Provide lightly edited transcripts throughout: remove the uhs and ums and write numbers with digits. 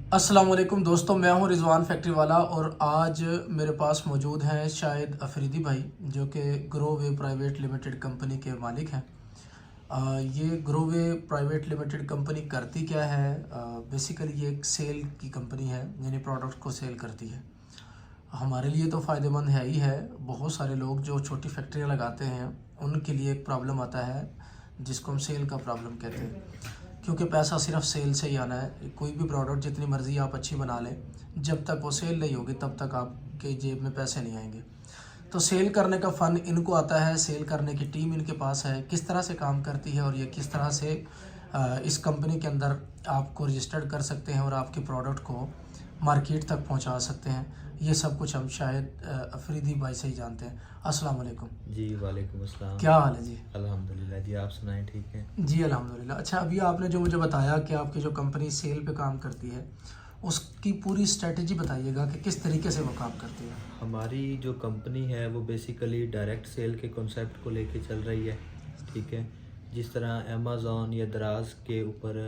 अस्सलाम वालेकुम दोस्तों, मैं हूं रिजवान फैक्ट्री वाला और आज मेरे पास मौजूद हैं शायद अफरीदी भाई, जो कि ग्रोवे प्राइवेट लिमिटेड कंपनी के मालिक हैं। ये ग्रोवे प्राइवेट लिमिटेड कंपनी करती क्या है? बेसिकली ये एक सेल की कंपनी है, यानी प्रोडक्ट को सेल करती है। हमारे लिए तो फ़ायदेमंद है ही है। बहुत सारे लोग जो छोटी फैक्ट्रियाँ लगाते हैं उनके लिए एक प्रॉब्लम आता है जिसको हम सेल का प्रॉब्लम कहते हैं, क्योंकि पैसा सिर्फ सेल से ही आना है। कोई भी प्रोडक्ट जितनी मर्ज़ी आप अच्छी बना लें, जब तक वो सेल नहीं होगी तब तक आपके जेब में पैसे नहीं आएंगे। तो सेल करने का फ़न इनको आता है, सेल करने की टीम इनके पास है, किस तरह से काम करती है और ये किस तरह से इस कंपनी के अंदर आपको रजिस्टर्ड कर सकते हैं और आपके प्रोडक्ट को मार्केट तक पहुंचा सकते हैं। ये सब कुछ हम शायद अफरीदी भाई से ही जानते हैं। अस्सलाम वालेकुम। जी वालेकुम अस्सलाम। क्या हाल है जी? अल्हम्दुलिल्लाह जी, आप सुनाएं? ठीक है जी अल्हम्दुलिल्लाह। अच्छा, अभी आपने जो मुझे बताया कि आपकी जो कंपनी सेल पे काम करती है, उसकी पूरी स्ट्रेटजी बताइएगा कि किस तरीके से वो काम करती है। हमारी जो कंपनी है वो बेसिकली डायरेक्ट सेल के कॉन्सेप्ट को लेके चल रही है। ठीक है, जिस तरह अमेज़ॉन या दराज के ऊपर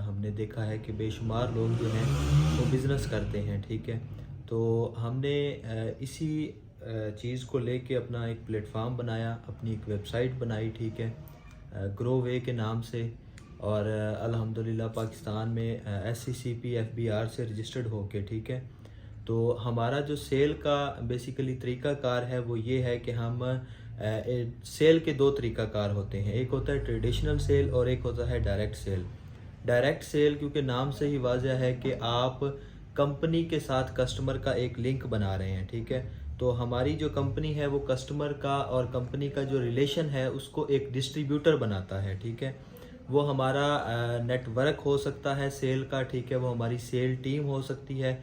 हमने देखा है कि बेशुमार लोग जो हैं वो बिज़नेस करते हैं। ठीक है, तो हमने इसी चीज़ को लेके अपना एक प्लेटफॉर्म बनाया, अपनी एक वेबसाइट बनाई। ठीक है, ग्रोवे के नाम से, और अल्हम्दुलिल्लाह पाकिस्तान में SCCP FBR से रजिस्टर्ड होके। ठीक है, तो हमारा जो सेल का बेसिकली तरीक़ाकार है वो ये है कि हम सेल के दो तरीक़ाकार होते हैं। एक होता है ट्रेडिशनल सेल और एक होता है डायरेक्ट सेल। डायरेक्ट सेल क्योंकि नाम से ही वाज़ह है कि आप कंपनी के साथ कस्टमर का एक लिंक बना रहे हैं। ठीक है, तो हमारी जो कंपनी है वो कस्टमर का और कंपनी का जो रिलेशन है उसको एक डिस्ट्रीब्यूटर बनाता है। ठीक है, वो हमारा नेटवर्क हो सकता है सेल का। ठीक है, वो हमारी सेल टीम हो सकती है।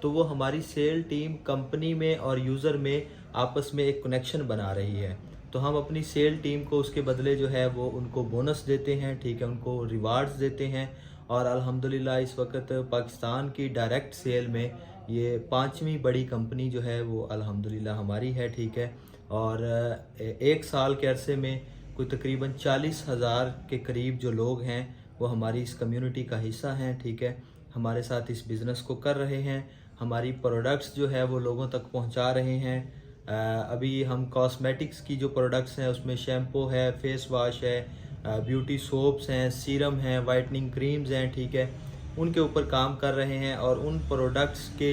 तो वो हमारी सेल टीम कंपनी में और यूज़र में आपस में एक कनेक्शन बना रही है। तो हम अपनी सेल टीम को उसके बदले जो है वो उनको बोनस देते हैं। ठीक है, उनको रिवार्ड्स देते हैं। और अल्हम्दुलिल्लाह इस वक्त पाकिस्तान की डायरेक्ट सेल में ये पांचवी बड़ी कंपनी जो है वो अल्हम्दुलिल्लाह हमारी है। ठीक है, और एक साल के अरसे में कोई तकरीबन 40,000 के करीब जो लोग हैं वो हमारी इस कम्युनिटी का हिस्सा हैं। ठीक है, हमारे साथ इस बिज़नेस को कर रहे हैं, हमारी प्रोडक्ट्स जो है वो लोगों तक पहुंचा रहे हैं। अभी हम कॉस्मेटिक्स की जो प्रोडक्ट्स हैं उसमें शैम्पू है, फेस वॉश है, ब्यूटी सोप्स हैं, सीरम हैं, वाइटनिंग क्रीम्स हैं। ठीक है, उनके ऊपर काम कर रहे हैं और उन प्रोडक्ट्स के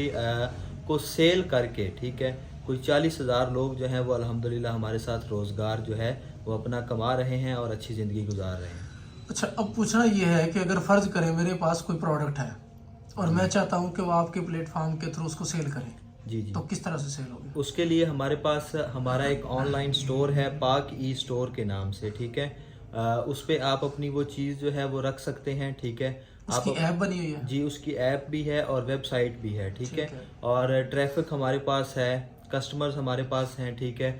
को सेल करके, ठीक है, कोई 40,000 लोग जो हैं वो अल्हम्दुलिल्लाह हमारे साथ रोज़गार जो है वो अपना कमा रहे हैं और अच्छी ज़िंदगी गुजार रहे हैं। अच्छा, अब पूछना ये है कि अगर फ़र्ज़ करें मेरे पास कोई प्रोडक्ट है और मैं जी चाहता हूँ कि वो आपके प्लेटफॉर्म के थ्रू उसको सेल करें, जी जी। तो किस तरह से सेल होगी? उसके लिए हमारे पास हमारा एक ऑनलाइन स्टोर है, पाक ई स्टोर के नाम से। ठीक है, उस पे आप अपनी वो चीज़ जो है वो रख सकते हैं। ठीक है, आप उसकी ऐप बनी हुई है? जी, उसकी ऐप भी है और वेबसाइट भी है। ठीक है, ठीक है। और ट्रैफिक हमारे पास है, कस्टमर्स हमारे पास हैं। ठीक है,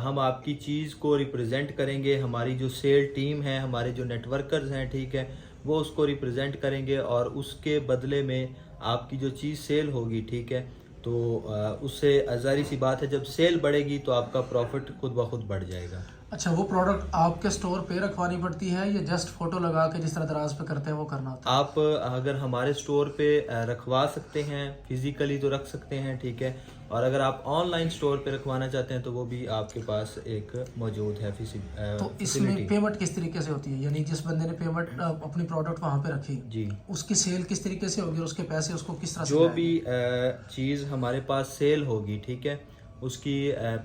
हम आपकी चीज़ को रिप्रेजेंट करेंगे, हमारी जो सेल टीम है, हमारे जो नेटवर्कर्स हैं, ठीक है, वो उसको रिप्रेजेंट करेंगे और उसके बदले में आपकी जो चीज़ सेल होगी। ठीक है, तो उससे ज़ाहिर सी बात है जब सेल बढ़ेगी तो आपका प्रॉफिट खुद ब खुद बढ़ जाएगा। अच्छा, वो प्रोडक्ट आपके स्टोर पे रखवानी पड़ती है या जस्ट फोटो लगा के जिस तरह दराज पे करते हैं वो करना होता है? आप अगर हमारे स्टोर पे रखवा सकते हैं, फिज़िकली तो रख सकते हैं। ठीक है, और अगर आप ऑनलाइन स्टोर पे रखवाना चाहते हैं तो वो भी आपके पास एक मौजूद है तो इसमें फैसिलिटी। पेमेंट किस तरीके से होती है? यानी जिस बंदे ने पेमेंट अपनी प्रोडक्ट वहाँ पे रखी, जी, उसकी सेल किस तरीके से होगी और उसके पैसे उसको किस तरह से जो भी मिलेंगे? चीज़ हमारे पास सेल होगी, ठीक है, उसकी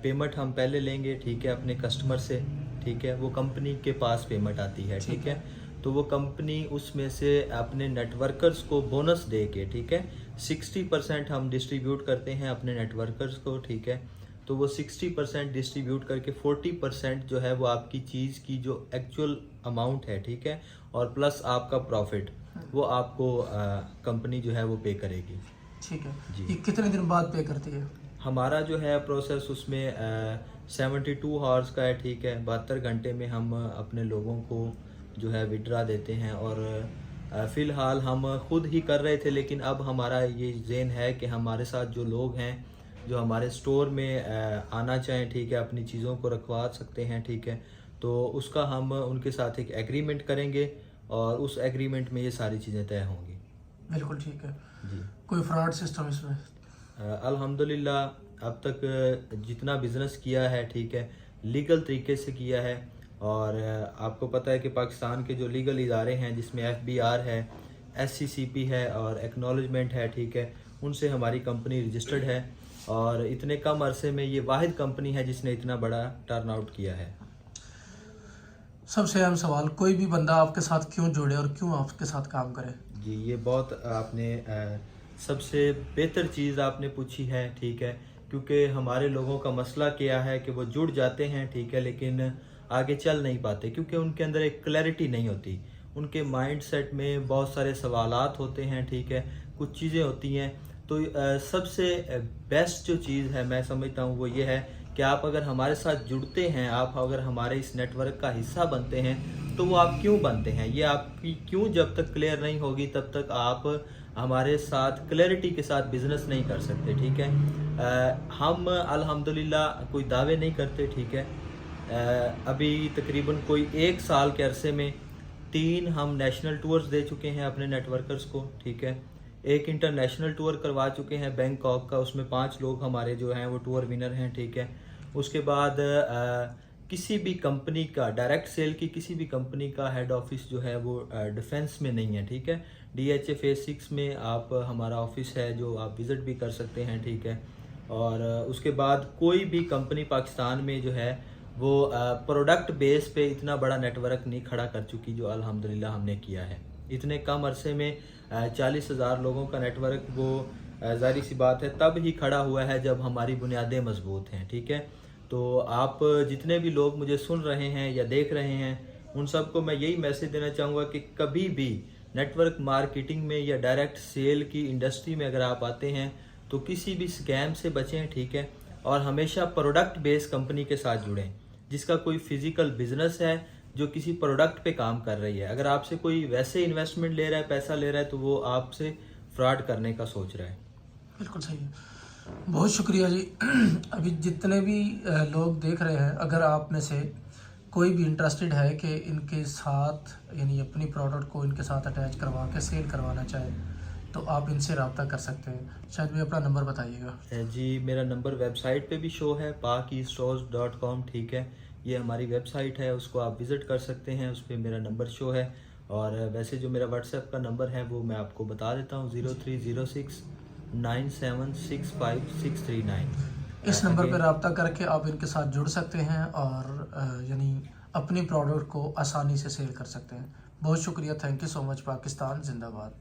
पेमेंट हम पहले लेंगे। ठीक है, अपने कस्टमर से। ठीक है, वो कंपनी के पास पेमेंट आती है। ठीक ठीक है, है। तो वो कंपनी उसमें से अपने नेटवर्कर्स को बोनस दे के, ठीक है, 60% हम डिस्ट्रीब्यूट करते हैं अपने नेटवर्कर्स को। ठीक है, तो वो 60% डिस्ट्रीब्यूट करके 40% जो है वो आपकी चीज़ की जो एक्चुअल अमाउंट है, ठीक है, और प्लस आपका प्रॉफिट, वो आपको कंपनी जो है वो पे करेगी। ठीक है। जी, ये कितने दिन बाद पे करती है? हमारा जो है प्रोसेस उसमें 72 आवर्स का है। ठीक है, 72 घंटे में हम अपने लोगों को जो है विड्रा देते हैं। और फ़िलहाल हम खुद ही कर रहे थे, लेकिन अब हमारा ये ज़ेन है कि हमारे साथ जो लोग हैं जो हमारे स्टोर में आना चाहें, ठीक है, अपनी चीज़ों को रखवा सकते हैं। ठीक है, तो उसका हम उनके साथ एक एग्रीमेंट करेंगे और उस एग्रीमेंट में ये सारी चीज़ें तय होंगी। बिल्कुल ठीक है। जी। कोई फ्रॉड सिस्टम इसमें? अल्हम्दुलिल्लाह अब तक जितना बिज़नेस किया है, ठीक है, लीगल तरीके से किया है। और आपको पता है कि पाकिस्तान के जो लीगल इदारे हैं, जिसमें FBR है, SCCP है और एक्नॉलेजमेंट है, ठीक है, उनसे हमारी कंपनी रजिस्टर्ड है। और इतने कम अरसे में ये वाहिद कंपनी है जिसने इतना बड़ा टर्न आउट किया है। सबसे अहम सवाल, कोई भी बंदा आपके साथ क्यों जुड़े और क्यों आपके साथ काम करे? जी, ये बहुत आपने सबसे बेहतर चीज़ आपने पूछी है, ठीक है, क्योंकि हमारे लोगों का मसला क्या है कि वो जुड़ जाते हैं, ठीक है, लेकिन आगे चल नहीं पाते क्योंकि उनके अंदर एक क्लैरिटी नहीं होती। उनके माइंड सेट में बहुत सारे सवालात होते हैं, ठीक है, कुछ चीज़ें होती हैं। तो सबसे बेस्ट जो चीज़ है मैं समझता हूँ वो ये है कि आप अगर हमारे साथ जुड़ते हैं, आप अगर हमारे इस नेटवर्क का हिस्सा बनते हैं, तो वो आप क्यों बनते हैं, ये आपकी क्यों जब तक क्लियर नहीं होगी तब तक आप हमारे साथ क्लैरिटी के साथ बिज़नेस नहीं कर सकते, ठीक है। हम अल्हम्दुलिल्लाह कोई दावे नहीं करते, ठीक है। अभी तकरीबन कोई 1 साल के अरसे में 3 हम नेशनल टूर्स दे चुके हैं अपने नेटवर्कर्स को, ठीक है। एक इंटरनेशनल टूर करवा चुके हैं बैंकॉक का, उसमें 5 लोग हमारे जो हैं वो टूर विनर हैं, ठीक है। उसके बाद किसी भी कंपनी का डायरेक्ट सेल की किसी भी कंपनी का हेड ऑफिस जो है वो डिफेंस में नहीं है, ठीक है। DHA फेज 6 में आप हमारा ऑफिस है जो आप विज़िट भी कर सकते हैं, ठीक है। और उसके बाद कोई भी कंपनी पाकिस्तान में जो है वो प्रोडक्ट बेस पे इतना बड़ा नेटवर्क नहीं खड़ा कर चुकी जो अल्हम्दुलिल्लाह हमने किया है। इतने कम अरसे में 40,000 लोगों का नेटवर्क वो ज़ाहिर सी बात है तब ही खड़ा हुआ है जब हमारी बुनियादें मजबूत हैं, ठीक है। तो आप जितने भी लोग मुझे सुन रहे हैं या देख रहे हैं, उन सबको मैं यही मैसेज देना चाहूँगा कि कभी भी नेटवर्क मार्केटिंग में या डायरेक्ट सेल की इंडस्ट्री में अगर आप आते हैं तो किसी भी स्कैम से बचें, ठीक है। और हमेशा प्रोडक्ट बेस्ड कंपनी के साथ जुड़ें जिसका कोई फिजिकल बिजनेस है, जो किसी प्रोडक्ट पे काम कर रही है। अगर आपसे कोई वैसे इन्वेस्टमेंट ले रहा है, पैसा ले रहा है, तो वो आपसे फ्रॉड करने का सोच रहा है। बिल्कुल सही है। बहुत शुक्रिया जी। अभी जितने भी लोग देख रहे हैं, अगर आप में से कोई भी इंटरेस्टेड है कि इनके साथ यानी अपनी प्रोडक्ट को इनके साथ अटैच करवा के सेल करवाना चाहे, तो आप इनसे रब्ता कर सकते हैं। शायद भी अपना नंबर बताइएगा। जी, मेरा नंबर वेबसाइट पे भी शो है, paakistores.com, ठीक है। ये हमारी वेबसाइट है, उसको आप विज़िट कर सकते हैं, उस पर मेरा नंबर शो है। और वैसे जो मेरा व्हाट्सएप का नंबर है वो मैं आपको बता देता हूँ, 0306 9765639। इस नंबर पर रब्ता करके आप इनके साथ जुड़ सकते हैं और यानी अपनी प्रोडक्ट को आसानी से सेल कर सकते हैं। बहुत शुक्रिया। Thank you so much. Pakistan जिंदाबाद।